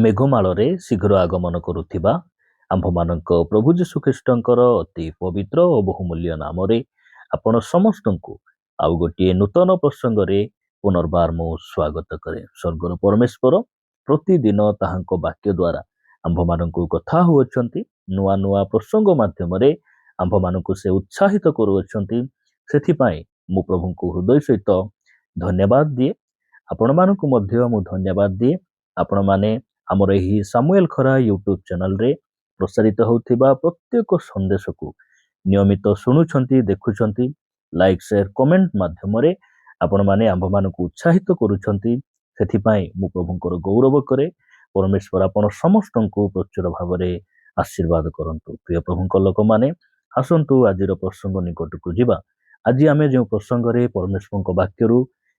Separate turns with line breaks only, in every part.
ମେଘମାଳରେ ଶୀଘ୍ର ଆଗମନ କରୁଥିବା ଆମ୍ଭମାନଙ୍କ ପ୍ରଭୁ ଯୀଶୁଖ୍ରୀଷ୍ଟଙ୍କର ଅତି ପବିତ୍ର ଓ ବହୁମୂଲ୍ୟ ନାମରେ ଆପଣ ସମସ୍ତଙ୍କୁ ଆଉ ଗୋଟିଏ ନୂତନ ପ୍ରସଙ୍ଗରେ ପୁନର୍ବାର ମୁଁ ସ୍ୱାଗତ କରେ। ସ୍ୱର୍ଗର ପରମେଶ୍ୱର ପ୍ରତିଦିନ ତାହାଙ୍କ ବାକ୍ୟ ଦ୍ୱାରା ଆମ୍ଭମାନଙ୍କୁ କଥା ହେଉଅଛନ୍ତି। ନୂଆ ନୂଆ ପ୍ରସଙ୍ଗ ମାଧ୍ୟମରେ ଆମ୍ଭମାନଙ୍କୁ ସେ ଉତ୍ସାହିତ କରୁଅଛନ୍ତି। ସେଥିପାଇଁ ମୁଁ ପ୍ରଭୁଙ୍କୁ ହୃଦୟ ସହିତ ଧନ୍ୟବାଦ ଦିଏ। ଆପଣମାନଙ୍କୁ ମଧ୍ୟ ମୁଁ ଧନ୍ୟବାଦ ଦିଏ। ଆପଣମାନେ ଆମର ଏହି ସାମୁଏଲ ଖରା ୟୁଟ୍ୟୁବ ଚ୍ୟାନେଲରେ ପ୍ରସାରିତ ହେଉଥିବା ପ୍ରତ୍ୟେକ ସନ୍ଦେଶକୁ ନିୟମିତ ଶୁଣୁଛନ୍ତି, ଦେଖୁଛନ୍ତି। ଲାଇକ୍ ସେୟାର କମେଣ୍ଟ ମାଧ୍ୟମରେ ଆପଣମାନେ ଆମ୍ଭମାନଙ୍କୁ ଉତ୍ସାହିତ କରୁଛନ୍ତି। ସେଥିପାଇଁ ମୁଁ ପ୍ରଭୁଙ୍କର ଗୌରବ କରେ। ପରମେଶ୍ୱର ଆପଣ ସମସ୍ତଙ୍କୁ ପ୍ରଚୁର ଭାବରେ ଆଶୀର୍ବାଦ କରନ୍ତୁ। ପ୍ରିୟ ପ୍ରଭୁଙ୍କ ଲୋକମାନେ, ଆସନ୍ତୁ ଆଜିର ପ୍ରସଙ୍ଗ ନିକଟକୁ ଯିବା। ଆଜି ଆମେ ଯେଉଁ ପ୍ରସଙ୍ଗରେ ପରମେଶ୍ୱରଙ୍କ ବାକ୍ୟରୁ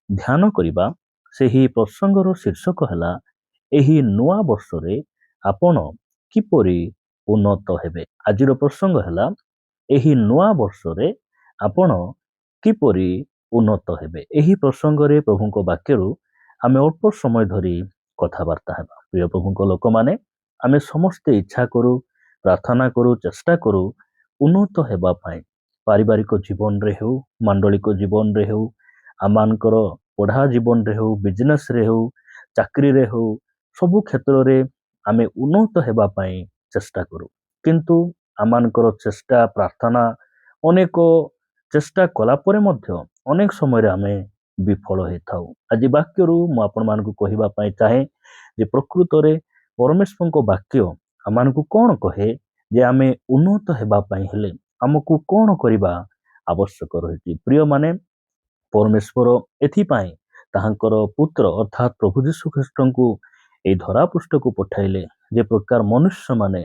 ଧ୍ୟାନ କରିବା, ସେହି ପ୍ରସଙ୍ଗର ଶୀର୍ଷକ ହେଲା ଏହି ନୂଆ ବର୍ଷରେ ଆପଣ କିପରି ଉନ୍ନତ ହେବେ। ଆଜିର ପ୍ରସଙ୍ଗ ହେଲା ଏହି ନୂଆ ବର୍ଷରେ ଆପଣ କିପରି ଉନ୍ନତ ହେବେ। ଏହି ପ୍ରସଙ୍ଗରେ ପ୍ରଭୁଙ୍କ ବାକ୍ୟରୁ ଆମେ ଅଳ୍ପ ସମୟ ଧରି କଥାବାର୍ତ୍ତା ହେବା। ପ୍ରିୟ ପ୍ରଭୁଙ୍କ ଲୋକମାନେ, ଆମେ ସମସ୍ତେ ଇଚ୍ଛା କରୁ, ପ୍ରାର୍ଥନା କରୁ, ଚେଷ୍ଟା କରୁ ଉନ୍ନତ ହେବା ପାଇଁ। ପାରିବାରିକ ଜୀବନରେ ହେଉ, ମାଣ୍ଡଳିକ ଜୀବନରେ ହେଉ, ଆମମାନଙ୍କର ପଢ଼ା ଜୀବନରେ ହେଉ, ବିଜନେସରେ ହେଉ, ଚାକିରିରେ ହେଉ, ସବୁ କ୍ଷେତ୍ରରେ ଆମେ ଉନ୍ନତ ହେବା ପାଇଁ ଚେଷ୍ଟା କରୁ। କିନ୍ତୁ ଆମମାନଙ୍କର ଚେଷ୍ଟା, ପ୍ରାର୍ଥନା, ଅନେକ ଚେଷ୍ଟା କଲା ପରେ ମଧ୍ୟ ଅନେକ ସମୟରେ ଆମେ ବିଫଳ ହେଇଥାଉ। ଆଜି ବାକ୍ୟରୁ ମୁଁ ଆପଣମାନଙ୍କୁ କହିବା ପାଇଁ ଚାହେଁ ଯେ ପ୍ରକୃତରେ ପରମେଶ୍ୱରଙ୍କ ବାକ୍ୟ ଆମମାନଙ୍କୁ କ'ଣ କହେ ଯେ ଆମେ ଉନ୍ନତ ହେବା ପାଇଁ ହେଲେ ଆମକୁ କ'ଣ କରିବା ଆବଶ୍ୟକ ରହିଛି। ପ୍ରିୟମାନେ, ପରମେଶ୍ୱର ଏଥିପାଇଁ ତାହାଙ୍କର ପୁତ୍ର ଅର୍ଥାତ୍ ପ୍ରଭୁ ଯୀଶୁଖ୍ରୀଷ୍ଟଙ୍କୁ ଏହି ଧରାପୃଷ୍ଠକୁ ପଠାଇଲେ ଯେ ପ୍ରକାର ମନୁଷ୍ୟମାନେ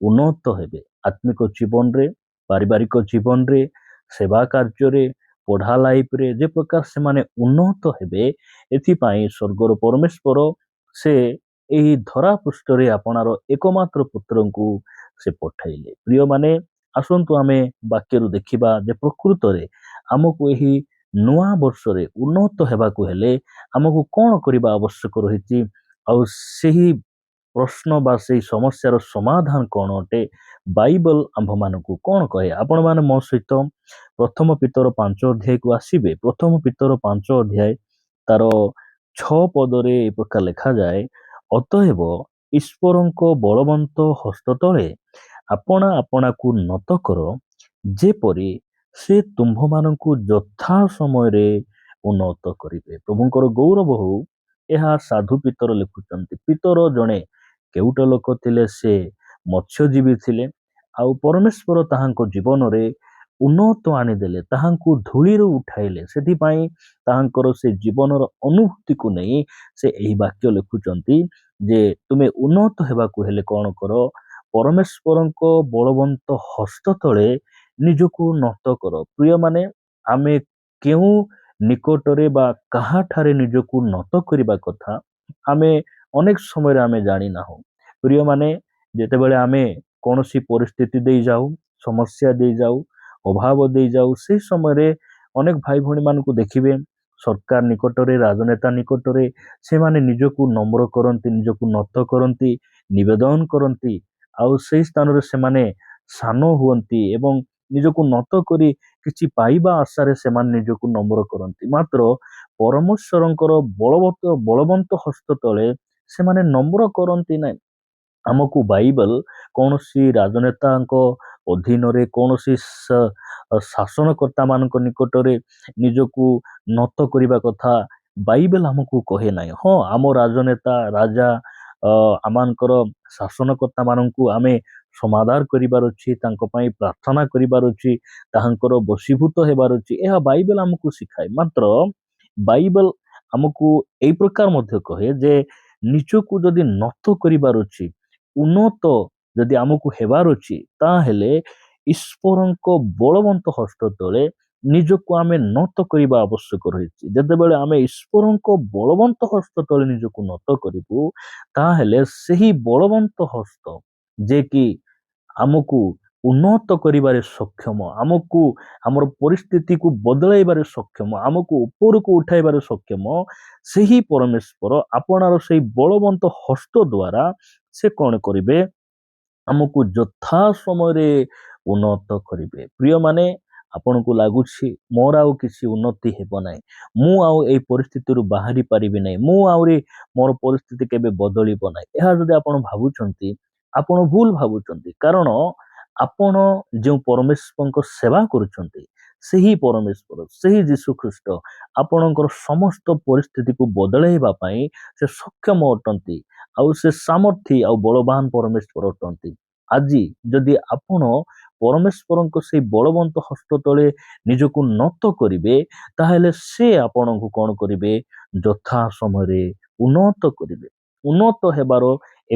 ଉନ୍ନତ ହେବେ ଆତ୍ମିକ ଜୀବନରେ, ପାରିବାରିକ ଜୀବନରେ, ସେବା କାର୍ଯ୍ୟରେ, ପଢ଼ା ଲାଇଫରେ ଯେ ପ୍ରକାର ସେମାନେ ଉନ୍ନତ ହେବେ, ଏଥିପାଇଁ ସ୍ୱର୍ଗର ପରମେଶ୍ୱର ସେ ଏହି ଧରାପୃଷ୍ଠରେ ଆପଣାର ଏକମାତ୍ର ପୁତ୍ରଙ୍କୁ ସେ ପଠାଇଲେ। ପ୍ରିୟମାନେ, ଆସନ୍ତୁ ଆମେ ବାକ୍ୟରୁ ଦେଖିବା ଯେ ପ୍ରକୃତରେ ଆମକୁ ଏହି ନୂଆ ବର୍ଷରେ ଉନ୍ନତ ହେବାକୁ ହେଲେ ଆମକୁ କ'ଣ କରିବା ଆବଶ୍ୟକ ରହିଛି, ଆଉ ସେହି ପ୍ରଶ୍ନ ବା ସେହି ସମସ୍ୟାର ସମାଧାନ କ'ଣ ଅଟେ, ବାଇବଲ ଆମ୍ଭମାନଙ୍କୁ କ'ଣ କହେ। ଆପଣମାନେ ମୋ ସହିତ ପ୍ରଥମ ପିତର 5 ଅଧ୍ୟାୟକୁ ଆସିବେ। ପ୍ରଥମ ପିତର 5 ଅଧ୍ୟାୟ ତାର 6 ପଦରେ ଏ ପ୍ରକାର ଲେଖାଯାଏ, ଅତଏବ ଈଶ୍ୱରଙ୍କ ବଳବନ୍ତ ହସ୍ତ ତଳେ ଆପଣା ଆପଣାକୁ ନତ କର, ଯେପରି ସେ ତୁମ୍ଭମାନଙ୍କୁ ଯଥା ସମୟରେ ଉନ୍ନତ କରିବେ। ପ୍ରଭୁଙ୍କର ଗୌରବ ହଉ। ଏହା ସାଧୁ ପିତର ଲେଖୁଛନ୍ତି। ପିତର ଜଣେ କେଉଟ ଲୋକ ଥିଲେ, ସେ ମତ୍ସ୍ୟଜୀବୀ ଥିଲେ। ଆଉ ପରମେଶ୍ୱର ତାହାଙ୍କ ଜୀବନରେ ଉନ୍ନତ ଆଣିଦେଲେ, ତାହାଙ୍କୁ ଧୂଳିରୁ ଉଠାଇଲେ। ସେଥିପାଇଁ ତାହାଙ୍କର ସେ ଜୀବନର ଅନୁଭୂତିକୁ ନେଇ ସେ ଏହି ବାକ୍ୟ ଲେଖୁଛନ୍ତି ଯେ ତୁମେ ଉନ୍ନତ ହେବାକୁ ହେଲେ କ'ଣ କର, ପରମେଶ୍ୱରଙ୍କ ବଳବନ୍ତ ହସ୍ତ ତଳେ ନିଜକୁ ନତ କର। ପ୍ରିୟମାନେ, ଆମେ କେଉଁ ନିକଟରେ ବା କାହାଠାରେ ନିଜକୁ ନତ କରିବା କଥା ଆମେ ଅନେକ ସମୟରେ ଆମେ ଜାଣିନାହୁଁ। ପ୍ରିୟମାନେ, ଯେତେବେଳେ ଆମେ କୌଣସି ପରିସ୍ଥିତି ଦେଇ ଯାଉ, ସମସ୍ୟା ଦେଇ ଯାଉ, ଅଭାବ ଦେଇ ଯାଉ, ସେହି ସମୟରେ ଅନେକ ଭାଇ ଭଉଣୀମାନଙ୍କୁ ଦେଖିବେ ସରକାର ନିକଟରେ, ରାଜନେତା ନିକଟରେ ସେମାନେ ନିଜକୁ ନମ୍ର କରନ୍ତି, ନିଜକୁ ନତ କରନ୍ତି, ନିବେଦନ କରନ୍ତି। ଆଉ ସେହି ସ୍ଥାନରେ ସେମାନେ ସାନ ହୁଅନ୍ତି ଏବଂ ନିଜକୁ ନତ କରି କିଛି ପାଇବା ଆଶାରେ ସେମାନେ ନିଜକୁ ନମ୍ର କରନ୍ତି। ମାତ୍ର ପରମେଶ୍ୱରଙ୍କର ବଳବନ୍ତ ହସ୍ତ ତଳେ ସେମାନେ ନମ୍ର କରନ୍ତି ନାହିଁ। ଆମକୁ ବାଇବଲ କୌଣସି ରାଜନେତାଙ୍କ ଅଧୀନରେ, କୌଣସି ଶାସନକର୍ତ୍ତା ମାନଙ୍କ ନିକଟରେ ନିଜକୁ ନତ କରିବା କଥା ବାଇବଲ ଆମକୁ କହେ ନାହିଁ। ହଁ, ଆମ ରାଜନେତା, ରାଜା, ଆମମାନଙ୍କର ଶାସନକର୍ତ୍ତା ମାନଙ୍କୁ ଆମେ ସମାଦାର କରିବାର ଅଛି, ତାଙ୍କ ପାଇଁ ପ୍ରାର୍ଥନା କରିବାର ଅଛି, ତାହାଙ୍କର ବଶୀଭୂତ ହେବାର ଅଛି। ଏହା ବାଇବଲ ଆମକୁ ଶିଖାଏ। ମାତ୍ର ବାଇବଲ ଆମକୁ ଏଇ ପ୍ରକାର ମଧ୍ୟ କହେ ଯେ ନିଜକୁ ଯଦି ନତ କରିବାର ଅଛି, ଉନ୍ନତ ଯଦି ଆମକୁ ହେବାର ଅଛି, ତାହେଲେ ଈଶ୍ୱରଙ୍କ ବଳବନ୍ତ ହସ୍ତ ତଳେ ନିଜକୁ ଆମେ ନତ କରିବା ଆବଶ୍ୟକ ରହିଛି। ଯେତେବେଳେ ଆମେ ଈଶ୍ୱରଙ୍କ ବଳବନ୍ତ ହସ୍ତ ତଳେ ନିଜକୁ ନତ କରିବୁ, ତାହେଲେ ସେହି ବଳବନ୍ତ ହସ୍ତ ଯେ କି ଆମକୁ ଉନ୍ନତ କରିବାରେ ସକ୍ଷମ, ଆମକୁ ଆମର ପରିସ୍ଥିତିକୁ ବଦଳାଇବାରେ ସକ୍ଷମ, ଆମକୁ ଉପରକୁ ଉଠାଇବାରେ ସକ୍ଷମ ସେହି ପରମେଶ୍ୱର ଆପଣାର ସେହି ବଳବନ୍ତ ହସ୍ତ ଦ୍ୱାରା ସେ କ'ଣ କରିବେ? ଆମକୁ ଯଥା ସମୟରେ ଉନ୍ନତ କରିବେ। ପ୍ରିୟମାନେ, ଆପଣଙ୍କୁ ଲାଗୁଛି ମୋର ଆଉ କିଛି ଉନ୍ନତି ହେବ ନାହିଁ, ମୁଁ ଆଉ ଏଇ ପରିସ୍ଥିତିରୁ ବାହାରି ପାରିବି ନାହିଁ, ମୁଁ ଆହୁରି ମୋର ପରିସ୍ଥିତି କେବେ ବଦଳିବ ନାହିଁ, ଏହା ଯଦି ଆପଣ ଭାବୁଛନ୍ତି ଆପଣ ଭୁଲ ଭାବୁଛନ୍ତି। କାରଣ ଆପଣ ଯେଉଁ ପରମେଶ୍ୱରଙ୍କ ସେବା କରୁଛନ୍ତି ସେହି ପରମେଶ୍ୱର, ସେହି ଯୀଶୁ ଖ୍ରୀଷ୍ଟ ଆପଣଙ୍କର ସମସ୍ତ ପରିସ୍ଥିତିକୁ ବଦଳାଇବା ପାଇଁ ସେ ସକ୍ଷମ ଅଟନ୍ତି, ଆଉ ସେ ସାମର୍ଥ୍ୟ ଆଉ ବଳବାନ ପରମେଶ୍ୱର ଅଟନ୍ତି। ଆଜି ଯଦି ଆପଣ ପରମେଶ୍ୱରଙ୍କ ସେହି ବଳବନ୍ତ ହସ୍ତ ତଳେ ନିଜକୁ ନତ କରିବେ, ତାହେଲେ ସେ ଆପଣଙ୍କୁ କ'ଣ କରିବେ? ଯଥା ସମୟରେ ଉନ୍ନତ କରିବେ। ଉନ୍ନତ ହେବାର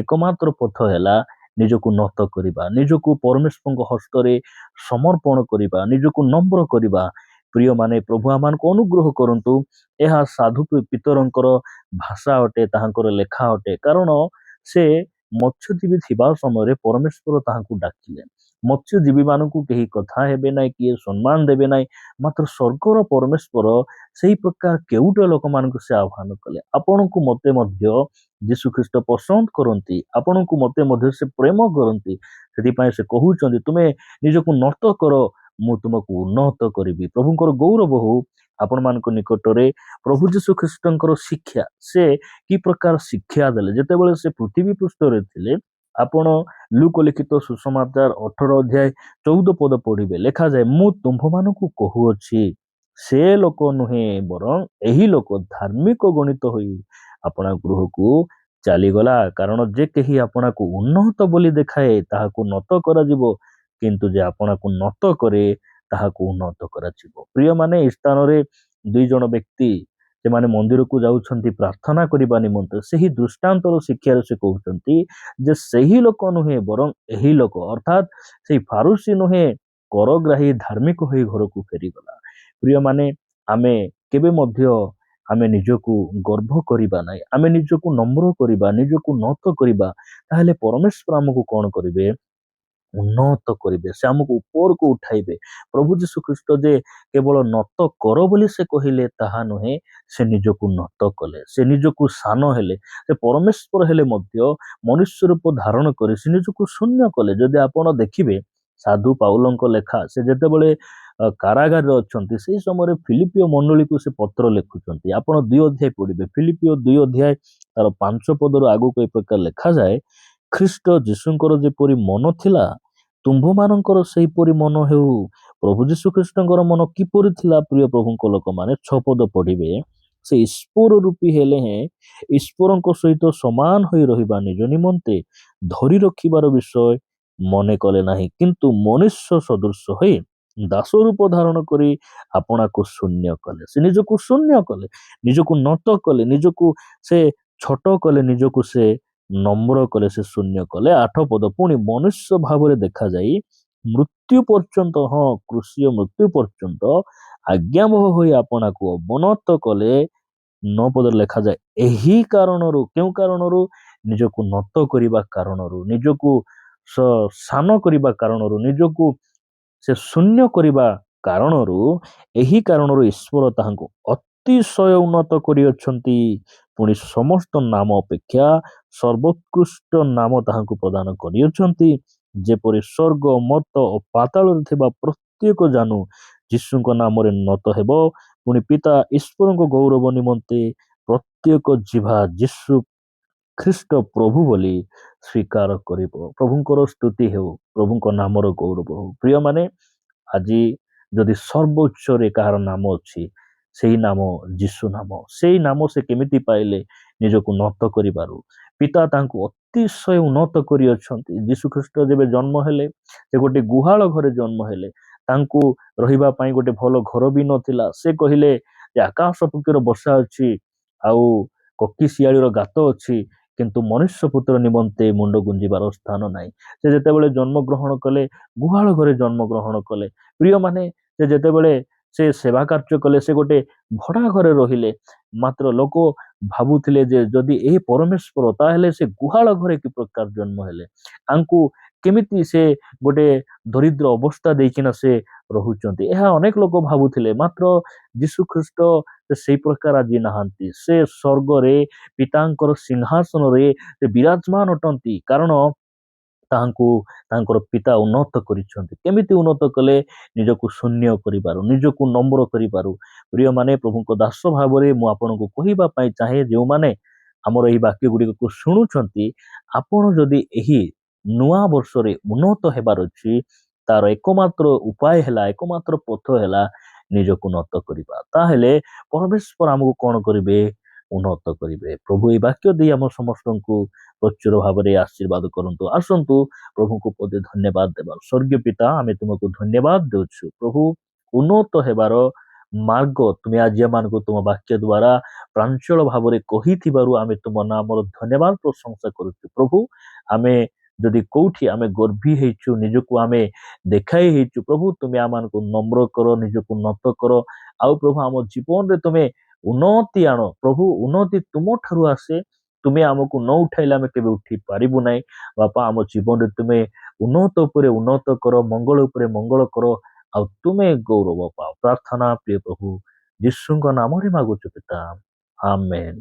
ଏକମାତ୍ର ପଥ ହେଲା ନିଜକୁ ନତ କରିବା, ନିଜକୁ ପରମେଶ୍ୱରଙ୍କ ହସ୍ତରେ ସମର୍ପଣ କରିବା, ନିଜକୁ ନମ୍ର କରିବା। ପ୍ରିୟମାନେ, ପ୍ରଭୁ ଆମମାନଙ୍କୁ ଅନୁଗ୍ରହ କରନ୍ତୁ। ଏହା ସାଧୁ ପିତରଙ୍କର ଭାଷା ଅଟେ, ତାହାଙ୍କର ଲେଖା ଅଟେ। କାରଣ ସେ ମତ୍ସ୍ୟଜୀବୀ ଥିବା ସମୟରେ ପରମେଶ୍ୱର ତାହାଙ୍କୁ ଡାକିଲେ। ମତ୍ସ୍ୟଜୀବୀମାନଙ୍କୁ କେହି କଥା ହେବେ ନାହିଁ, କିଏ ସମ୍ମାନ ଦେବେ ନାହିଁ, ମାତ୍ର ସ୍ୱର୍ଗର ପରମେଶ୍ୱର ସେହି ପ୍ରକାର କେଉଟ ଲୋକମାନଙ୍କୁ ସେ ଆହ୍ୱାନ କଲେ। ଆପଣଙ୍କୁ ମୋତେ ମଧ୍ୟ ଯୀଶୁଖ୍ରୀଷ୍ଟ ପସନ୍ଦ କରନ୍ତି, ଆପଣଙ୍କୁ ମୋତେ ମଧ୍ୟ ସେ ପ୍ରେମ କରନ୍ତି। ସେଥିପାଇଁ ସେ କହୁଛନ୍ତି, ତୁମେ ନିଜକୁ ନତ କର, ମୁଁ ତୁମକୁ ଉନ୍ନତ କରିବି। ପ୍ରଭୁଙ୍କର ଗୌରବ ହଉ ଆପଣମାନଙ୍କ ନିକଟରେ। ପ୍ରଭୁ ଯୀଶୁଖ୍ରୀଷ୍ଟଙ୍କର ଶିକ୍ଷା, ସେ କି ପ୍ରକାର ଶିକ୍ଷା ଦେଲେ ଯେତେବେଳେ ସେ ପୃଥିବୀ ପୃଷ୍ଠରେ ଥିଲେ। ଆପଣ ଲୁକ ଲିଖିତ ସୁସମାଚାର 18 ଅଧ୍ୟାୟ 14 ପଦ ପଢିବେ, ଲେଖାଯାଏ, ମୁଁ ତୁମ୍ଭମାନଙ୍କୁ କହୁଅଛି ସେ ଲୋକ ନୁହେଁ, ବରଂ ଏହି ଲୋକ ଧାର୍ମିକ ଗଣିତ ହୋଇ ଆପଣା ଗୃହକୁ ଚାଲିଗଲା। କାରଣ ଯେ କେହି ଆପଣାକୁ ଉନ୍ନତ ବୋଲି ଦେଖାଏ ତାହାକୁ ନତ କରାଯିବ, କିନ୍ତୁ ଯେ ଆପଣାକୁ ନତ କରେ ତାହାକୁ ଉନ୍ନତ କରାଯିବ। ପ୍ରିୟମାନେ, ଏହି ସ୍ଥାନରେ 2 ଜଣ ବ୍ୟକ୍ତି ସେମାନେ ମନ୍ଦିରକୁ ଯାଉଛନ୍ତି ପ୍ରାର୍ଥନା କରିବା ନିମନ୍ତେ। ସେହି ଦୃଷ୍ଟାନ୍ତର ଶିକ୍ଷାରେ ସେ କହୁଛନ୍ତି ଯେ ସେହି ଲୋକ ନୁହେଁ, ବରଂ ଏହି ଲୋକ, ଅର୍ଥାତ୍ ସେହି ଫାରୁସୀ ନୁହେଁ, କରଗ୍ରାହୀ ଧାର୍ମିକ ହୋଇ ଘରକୁ ଫେରିଗଲା। ପ୍ରିୟମାନେ, ଆମେ କେବେ ମଧ୍ୟ ଆମେ ନିଜକୁ ଗର୍ବ କରିବା ନାହିଁ, ଆମେ ନିଜକୁ ନମ୍ର କରିବା, ନିଜକୁ ନତ କରିବା, ତାହେଲେ ପରମେଶ୍ୱର ଆମକୁ କ'ଣ କରିବେ? ଉନ୍ନତ କରିବେ, ସେ ଆମକୁ ଉପରକୁ ଉଠାଇବେ। ପ୍ରଭୁ ଯୀଶୁଖ୍ରୀଷ୍ଟ ଯେ କେବଳ ନତ କର ବୋଲି ସେ କହିଲେ ତାହା ନୁହେଁ, ସେ ନିଜକୁ ନତ କଲେ, ସେ ନିଜକୁ ସାନ ହେଲେ, ସେ ପରମେଶ୍ୱର ହେଲେ ମଧ୍ୟ ମନୁଷ୍ୟ ରୂପ ଧାରଣ କରି ସେ ନିଜକୁ ଶୂନ୍ୟ କଲେ। ଯଦି ଆପଣ ଦେଖିବେ ସାଧୁ ପାଉଲଙ୍କ ଲେଖା, ସେ ଯେତେବେଳେ କାରାଗାରରେ ଅଛନ୍ତି ସେହି ସମୟରେ ଫିଲିପିଓ ମଣ୍ଡଳୀକୁ ସେ ପତ୍ର ଲେଖୁଛନ୍ତି। ଆପଣ 2 ଅଧ୍ୟାୟ ପଢିବେ, ଫିଲିପିଓ 2 ଅଧ୍ୟାୟ ତାର 5 ପଦରୁ ଆଗକୁ ଏ ପ୍ରକାର ଲେଖାଯାଏ, ଖ୍ରୀଷ୍ଟ ଯୀଶୁଙ୍କର ଯେପରି ମନ ଥିଲା ତୁମ୍ଭମାନଙ୍କର ସେହିପରି ମନ ହେଉ। ପ୍ରଭୁ ଯୀଶୁଖ୍ରୀଷ୍ଟଙ୍କର ମନ କିପରି ଥିଲା? ପ୍ରିୟ ପ୍ରଭୁଙ୍କ ଲୋକମାନେ 6 ପଦ ପଢିବେ, ସେ ଈଶ୍ୱର ରୂପୀ ହେଲେ ହେଁ ଈଶ୍ୱରଙ୍କ ସହିତ ସମାନ ହୋଇ ରହିବା ନିଜ ନିମନ୍ତେ ଧରି ରଖିବାର ବିଷୟ ମନେ କଲେ ନାହିଁ, କିନ୍ତୁ ମନୁଷ୍ୟ ସଦୃଶ ହୋଇ ଦାସ ରୂପ ଧାରଣ କରି ଆପଣାକୁ ଶୂନ୍ୟ କଲେ। ସେ ନିଜକୁ ଶୂନ୍ୟ କଲେ, ନିଜକୁ ନତ କଲେ, ନିଜକୁ ସେ ଛୋଟ କଲେ, ନିଜକୁ ସେ ନମ୍ର କଲେ, ସେ ଶୂନ୍ୟ କଲେ। 8 ପଦ, ପୁଣି ମନୁଷ୍ୟ ଭାବରେ ଦେଖାଯାଇ ମୃତ୍ୟୁ ପର୍ଯ୍ୟନ୍ତ, ହଁ କୃଷିୟ ମୃତ୍ୟୁ ପର୍ଯ୍ୟନ୍ତ ଆଜ୍ଞାବହ ହୋଇ ଆପଣାକୁ ଅବନତ କଲେ। 9 ପଦରେ ଲେଖାଯାଏ, ଏହି କାରଣରୁ, କେଉଁ କାରଣରୁ? ନିଜକୁ ନତ କରିବା କାରଣରୁ, ନିଜକୁ ସାନ କରିବା କାରଣରୁ, ନିଜକୁ ସେ ଶୂନ୍ୟ କରିବା କାରଣରୁ, ଏହି କାରଣରୁ ଈଶ୍ୱର ତାହାଙ୍କୁ ଅତିଶୟ ଉନ୍ନତ କରିଅଛନ୍ତି, ପୁଣି ସମସ୍ତ ନାମ ଅପେକ୍ଷା ସର୍ବୋତ୍କୃଷ୍ଟ ନାମ ତାହାଙ୍କୁ ପ୍ରଦାନ କରିଅଛନ୍ତି, ଯେପରି ସ୍ୱର୍ଗ, ମର୍ତ୍ତ ଓ ପାତାଳରେ ଥିବା ପ୍ରତ୍ୟେକ ଜାନୁ ଯୀଶୁଙ୍କ ନାମରେ ନତ ହେବ। ପୁଣି ପିତା ଈଶ୍ୱରଙ୍କ ଗୌରବ ନିମନ୍ତେ ପ୍ରତ୍ୟେକ ଜିହ୍ବା ଯୀଶୁ ଖ୍ରୀଷ୍ଟ ପ୍ରଭୁ ବୋଲି ସ୍ୱୀକାର କରିବ। ପ୍ରଭୁଙ୍କର ସ୍ତୁତି ହେଉ, ପ୍ରଭୁଙ୍କ ନାମର ଗୌରବ ହେଉ। ପ୍ରିୟମାନେ, ଆଜି ଯଦି ସର୍ବୋଚ୍ଚରେ କାହାର ନାମ ଅଛି, ସେହି ନାମ ଯୀଶୁ ନାମ। ସେଇ ନାମ ସେ କେମିତି ପାଇଲେ? ନିଜକୁ ନତ କରିବାରୁ। ପିତା ତାଙ୍କୁ ଅତିଶୟ ଉନ୍ନତ କରିଅଛନ୍ତି। ଯୀଶୁଖ୍ରୀଷ୍ଟ ଯେବେ ଜନ୍ମ ହେଲେ, ସେ ଗୋଟେ ଗୁହାଳ ଘରେ ଜନ୍ମ ହେଲେ। ତାଙ୍କୁ ରହିବା ପାଇଁ ଗୋଟେ ଭଲ ଘର ବି ନଥିଲା। ସେ କହିଲେ ଯେ ଆକାଶ ପକ୍ଷୀର ବସା ଅଛି, ଆଉ କୋକି ଶିଆଳିର ଗାତ ଅଛି, କିନ୍ତୁ ମନୁଷ୍ୟ ପୁତ୍ର ନିମନ୍ତେ ମୁଣ୍ଡ ଗୁଞ୍ଜିବାର ସ୍ଥାନ ନାହିଁ। ସେ ଯେତେବେଳେ ଜନ୍ମଗ୍ରହଣ କଲେ, ଗୁହାଳ ଘରେ ଜନ୍ମଗ୍ରହଣ କଲେ। ପ୍ରିୟମାନେ, ସେ ଯେତେବେଳେ ସେ ସେବା କାର୍ଯ୍ୟ କଲେ, ସେ ଗୋଟେ ଭଡ଼ା ଘରେ ରହିଲେ। ମାତ୍ର ଲୋକ ଭାବୁଥିଲେ ଯେ ଯଦି ଏହି ପରମେଶ୍ୱର, ତାହେଲେ ସେ ଗୁହାଳ ଘରେ କି ପ୍ରକାର ଜନ୍ମ ହେଲେ? ତାଙ୍କୁ କେମିତି ସେ ଗୋଟେ ଦରିଦ୍ର ଅବସ୍ଥା ଦେଇକିନା ସେ ରହୁଛନ୍ତି। ଏହା ଅନେକ ଲୋକ ଭାବୁଥିଲେ, ମାତ୍ର ଯୀଶୁ ଖ୍ରୀଷ୍ଟ ସେଇ ପ୍ରକାର ଆଜି ନାହାନ୍ତି। ସେ ସ୍ୱର୍ଗରେ ପିତାଙ୍କର ସିଂହାସନରେ ସେ ବିରାଜମାନ ଅଟନ୍ତି, କାରଣ ତାହାଙ୍କୁ ତାଙ୍କର ପିତା ଉନ୍ନତ କରିଛନ୍ତି। କେମିତି ଉନ୍ନତ କଲେ? ନିଜକୁ ଶୂନ୍ୟ କରିପାରୁ, ନିଜକୁ ନମ୍ର କରିପାରୁ। ପ୍ରିୟମାନେ, ପ୍ରଭୁଙ୍କ ଦାସ ଭାବରେ ମୁଁ ଆପଣଙ୍କୁ କହିବା ପାଇଁ ଚାହେଁ, ଯେଉଁମାନେ ଆମର ଏହି ବାକ୍ୟ ଗୁଡ଼ିକୁ ଶୁଣୁଛନ୍ତି, ଆପଣ ଯଦି ଏହି ନୂଆ ବର୍ଷରେ ଉନ୍ନତ ହେବାର ଅଛି, ତାର ଏକମାତ୍ର ଉପାୟ ହେଲା, ଏକମାତ୍ର ପଥ ହେଲା ନିଜକୁ ଉନ୍ନତ କରିବା। ତାହେଲେ ପରମେଶ୍ୱର ଆମକୁ କଣ କରିବେ? ଉନ୍ନତ କରିବେ। ପ୍ରଭୁ ଏହି ବାକ୍ୟ ଦେଇ ଆମ ସମସ୍ତଙ୍କୁ ପ୍ରଚୁର ଭାବରେ ଆଶୀର୍ବାଦ କରନ୍ତୁ। ଆସନ୍ତୁ ପ୍ରଭୁଙ୍କୁ ପଦେ ଧନ୍ୟବାଦ ଦେବା। ସ୍ୱର୍ଗୀୟ ପିତା, ଆମେ ତୁମକୁ ଧନ୍ୟବାଦ ଦେଉଛୁ ପ୍ରଭୁ, ଉନ୍ନତ ହେବାର ମାର୍ଗ ତୁମେ ଆଜି ଆମମାନଙ୍କୁ ତୁମ ବାକ୍ୟ ଦ୍ୱାରା ପ୍ରାଞ୍ଜଳ ଭାବରେ କହିଥିବାରୁ ଆମେ ତୁମ ନାମର ଧନ୍ୟବାଦ ପ୍ରଶଂସା କରୁଛୁ। ପ୍ରଭୁ, ଆମେ ଯଦି କୋଉଠି ଆମେ ଗର୍ବି ହେଇଛୁ, ନିଜକୁ ଆମେ ଦେଖାଇ ହେଇଛୁ, ପ୍ରଭୁ ତୁମେ ଆମମାନଙ୍କୁ ନମ୍ର କର, ନିଜକୁ ଉନ୍ନତ କର। ଆଉ ପ୍ରଭୁ ଆମ ଜୀବନରେ ତୁମେ ଉନ୍ନତି ଆଣ। ପ୍ରଭୁ, ଉନ୍ନତି ତୁମ ଠାରୁ ଆସେ। ତୁମେ ଆମକୁ ନ ଉଠାଇଲେ ଆମେ କେବେ ଉଠି ପାରିବୁ ନାହିଁ। ବାପା, ଆମ ଜୀବନରେ ତୁମେ ଉନ୍ନତ ଉପରେ ଉନ୍ନତ କର, ମଙ୍ଗଳ ଉପରେ ମଙ୍ଗଳ କର, ଆଉ ତୁମେ ଗୌରବ ପାଅ। ପ୍ରାର୍ଥନା ପ୍ରିୟ ପ୍ରଭୁ ଯୀଶୁଙ୍କ ନାମରେ ମାଗୁଛୁ ପିତା, ଆମେନ୍।